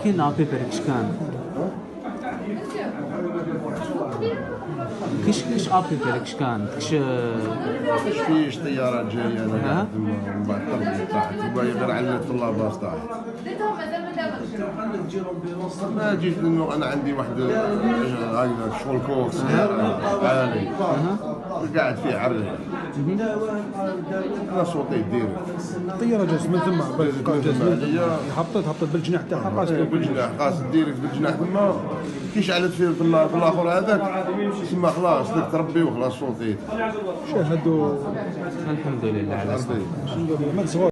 كاين ابيبر كشكان كيش ابيبر كشكان فيش طيارات جايه انا قاعد من بعد التربيه تاعتي باغي غير على الطلاب تاعي. ما جيت انه انا عندي واحد هاي شغل كورس عالي قاعد فيه عرض انا صوتي ديري الطياره جات من ثم هبطت بالجناح تاعها قاست بالجناح قاست ديريكت بالجناح ثم كيش علت في الاخر هذاك تسمى خلاص لك تربي وخلاص صوتي شاهدوا الحمد لله على ما